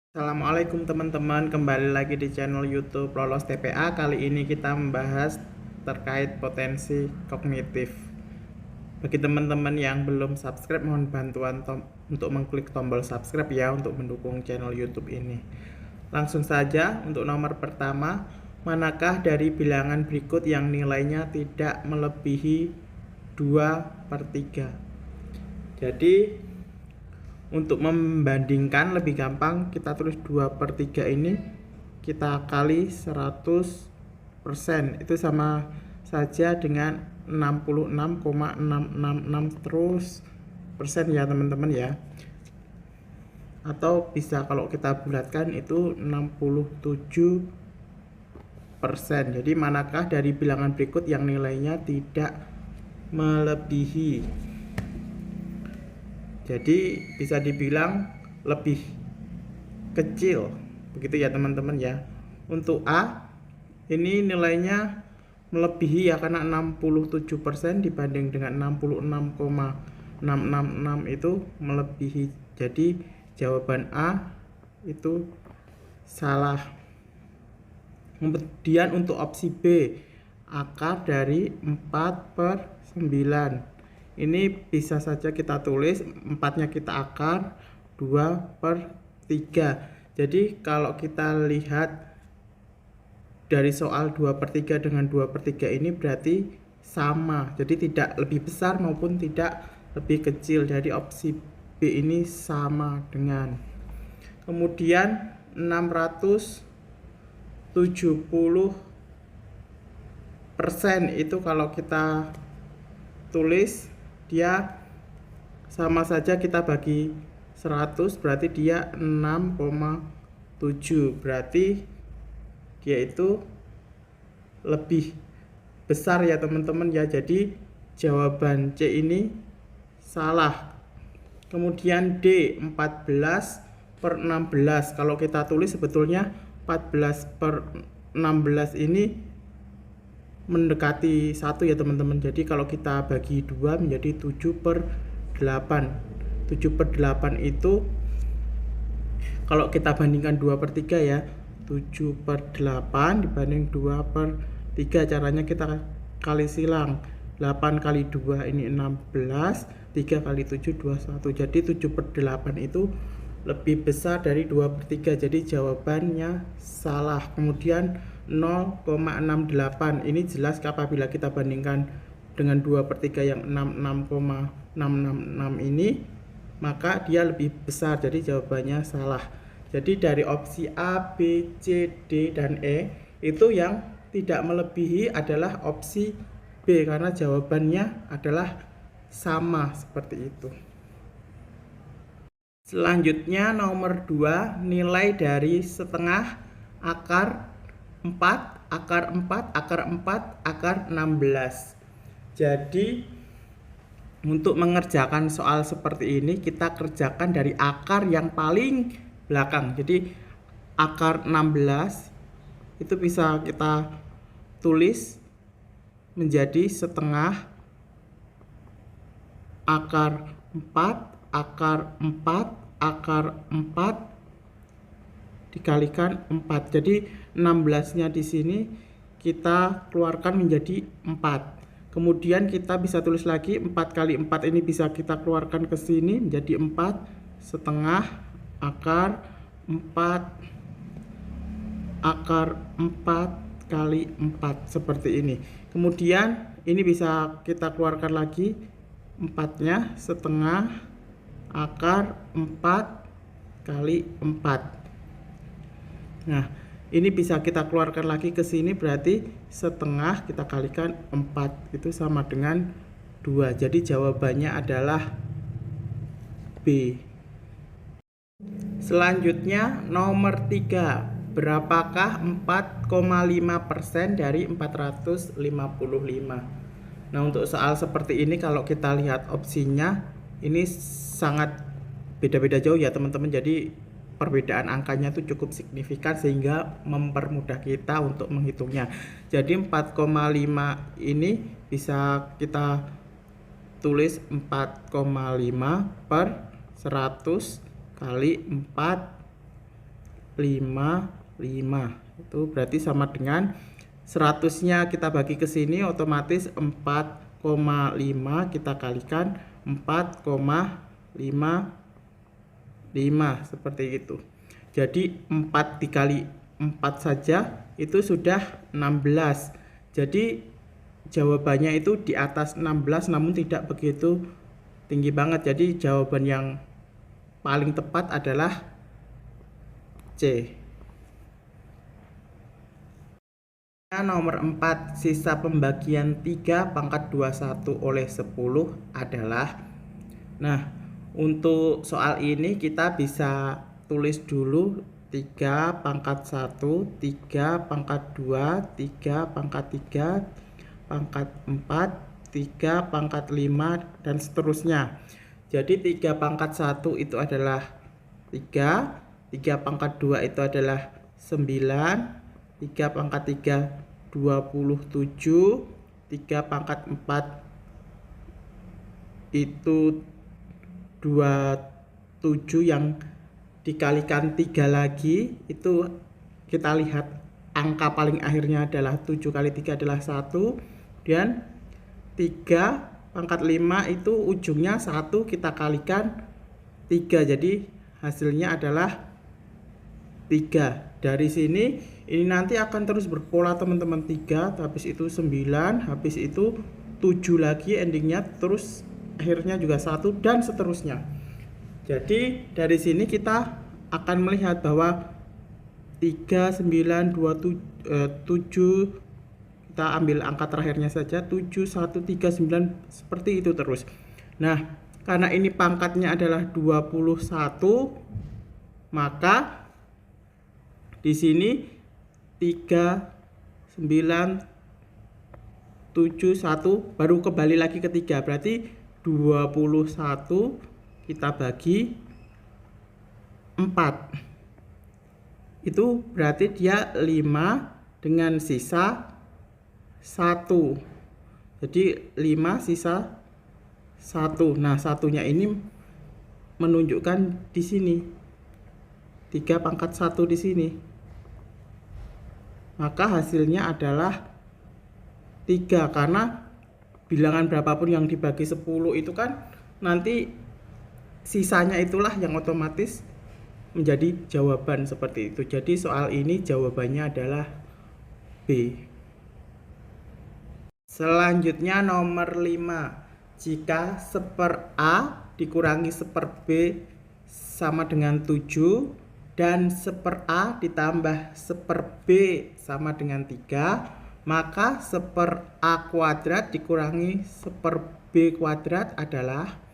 Assalamualaikum teman-teman, kembali lagi di channel YouTube Lolos TPA. Kali ini kita membahas terkait potensi kognitif. Bagi teman-teman yang belum subscribe, mohon bantuan untuk mengklik tombol subscribe ya, untuk mendukung channel YouTube ini. Langsung saja untuk nomor pertama, manakah dari bilangan berikut yang nilainya tidak melebihi 2/3? Jadi untuk membandingkan lebih gampang, kita tulis 2/3 ini kita kali 100%, itu sama saja dengan 66,666 terus persen ya teman-teman ya. Atau bisa kalau kita bulatkan itu 67%. Jadi manakah dari bilangan berikut yang nilainya tidak melebihi? Jadi bisa dibilang lebih kecil, begitu ya teman-teman ya. Untuk A ini nilainya melebihi ya, karena 67% dibanding dengan 66,666 itu melebihi. Jadi jawaban A itu salah. Kemudian untuk opsi B, akar dari 4/9. Ini bisa saja kita tulis 4-nya kita akar 2/3. Jadi kalau kita lihat dari soal 2/3 dengan 2/3 ini berarti sama. Jadi tidak lebih besar maupun tidak lebih kecil. Jadi opsi B ini sama dengan. Kemudian 670% itu kalau kita tulis, dia sama saja kita bagi 100, berarti dia 6,7, berarti dia itu lebih besar ya teman-teman ya. Jadi jawaban C ini salah. Kemudian D, 14/16. Kalau kita tulis sebetulnya 14/16 ini mendekati 1 ya teman-teman. Jadi kalau kita bagi 2 menjadi 7/8. 7/8 itu kalau kita bandingkan 2/3 ya, 7/8 dibanding 2/3, caranya kita kali silang. 8 kali 2 ini 16, 3 kali 7 21. Jadi 7/8 itu lebih besar dari 2/3. Jadi jawabannya salah. Kemudian 0,68 ini jelas apabila kita bandingkan dengan 2/3 yang 66,666 ini, maka dia lebih besar. Jadi jawabannya salah. Jadi dari opsi A, B, C, D, dan E itu yang tidak melebihi adalah opsi B, karena jawabannya adalah sama seperti itu. Selanjutnya nomor 2, nilai dari setengah akar 4, akar 4, akar 4, akar 16. Jadi untuk mengerjakan soal seperti ini, kita kerjakan dari akar yang paling belakang. Jadi akar 16 itu bisa kita tulis menjadi setengah akar 4, akar 4, akar 4 dikalikan 4. Jadi 16-nya di sini kita keluarkan menjadi 4. Kemudian kita bisa tulis lagi 4 kali 4 ini bisa kita keluarkan ke sini menjadi 4 setengah akar 4 akar 4 kali 4 seperti ini. Kemudian ini bisa kita keluarkan lagi 4-nya setengah akar 4 kali 4. Nah, ini bisa kita keluarkan lagi ke sini, berarti setengah kita kalikan 4 itu sama dengan 2. Jadi jawabannya adalah B. Selanjutnya nomor 3, berapakah 4,5% dari 455? Nah, untuk soal seperti ini kalau kita lihat opsinya ini sangat beda-beda jauh ya teman-teman. Jadi perbedaan angkanya itu cukup signifikan sehingga mempermudah kita untuk menghitungnya. Jadi 4,5 ini bisa kita tulis 4,5 per 100 kali 4 Itu berarti sama dengan 100-nya kita bagi ke sini, otomatis 4,5 kita kalikan 4,55 seperti itu. Jadi 4 dikali 4 saja itu sudah 16. Jadi jawabannya itu di atas 16 namun tidak begitu tinggi banget. Jadi jawaban yang paling tepat adalah C. Nomor 4, sisa pembagian 3 pangkat 21 oleh 10 adalah. Nah, untuk soal ini kita bisa tulis dulu 3 pangkat 1, 3 pangkat 2, 3 pangkat 3, pangkat 4, 3 pangkat 5, dan seterusnya. Jadi 3 pangkat 1 itu adalah 3, 3 pangkat 2 itu adalah 9, 3 pangkat 3 27, 3 pangkat 4 itu 27 yang dikalikan 3 lagi, itu kita lihat angka paling akhirnya adalah 7 kali 3 adalah 1, dan 3 pangkat 5 itu ujungnya 1 kita kalikan 3, jadi hasilnya adalah 3. Dari sini ini nanti akan terus berpola teman-teman, 3 habis itu 9 habis itu 7 lagi endingnya, terus akhirnya juga 1 dan seterusnya. Jadi dari sini kita akan melihat bahwa 3, 9, 7, kita ambil angka terakhirnya saja, 7, 1, 3, 9 seperti itu terus. Nah, karena ini pangkatnya adalah 21, maka di sini 3, 9, 7, 1 baru kembali lagi ke 3, berarti 21 kita bagi 4, itu berarti dia 5 dengan sisa 1, jadi 5 sisa 1. Nah, satunya ini menunjukkan di sini 3 pangkat 1 di sini, maka hasilnya adalah 3, karena bilangan berapapun yang dibagi 10 itu kan nanti sisanya itulah yang otomatis menjadi jawaban seperti itu. Jadi soal ini jawabannya adalah B. Selanjutnya nomor 5, jika 1/A dikurangi 1/B sama dengan 7 dan 1/A ditambah 1/B sama dengan 3, maka 1/A kuadrat dikurangi 1/B kuadrat adalah.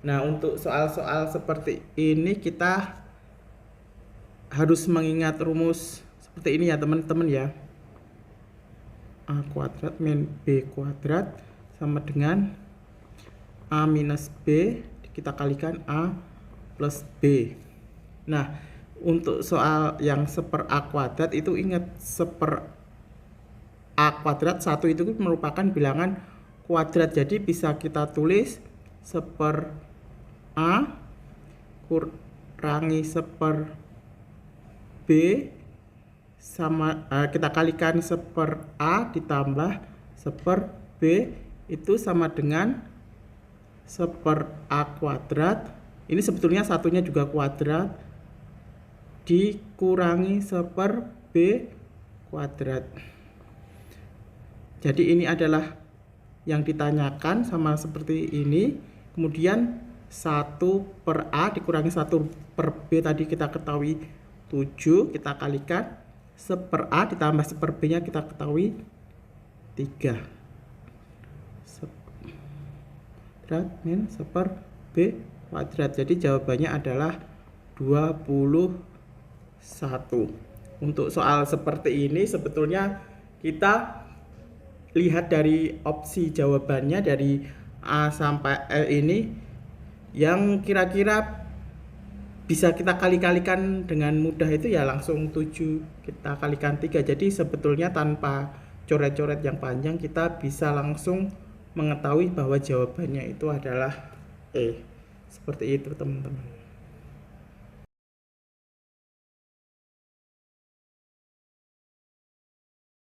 Nah, untuk soal-soal seperti ini kita harus mengingat rumus seperti ini ya teman-teman ya. A kuadrat min B kuadrat sama dengan A minus B kita kalikan A plus B. Nah, untuk soal yang 1/A kuadrat itu ingat 1/A kuadrat 1 itu merupakan bilangan kuadrat, jadi bisa kita tulis 1/A kurangi 1/B sama kita kalikan 1/A ditambah 1/B itu sama dengan 1/A kuadrat. Ini sebetulnya satunya juga kuadrat dikurangi 1/B kuadrat. Jadi ini adalah yang ditanyakan sama seperti ini. Kemudian 1/A dikurangi 1/B tadi kita ketahui 7, kita kalikan 1/A ditambah 1/B nya kita ketahui 3 kuadrat min 1/B kuadrat. Jadi jawabannya adalah 21. Untuk soal seperti ini sebetulnya kita lihat dari opsi jawabannya dari A sampai L ini yang kira-kira bisa kita kali-kalikan dengan mudah itu ya langsung 7 kita kalikan 3. Jadi sebetulnya tanpa coret-coret yang panjang kita bisa langsung mengetahui bahwa jawabannya itu adalah E. Seperti itu teman-teman.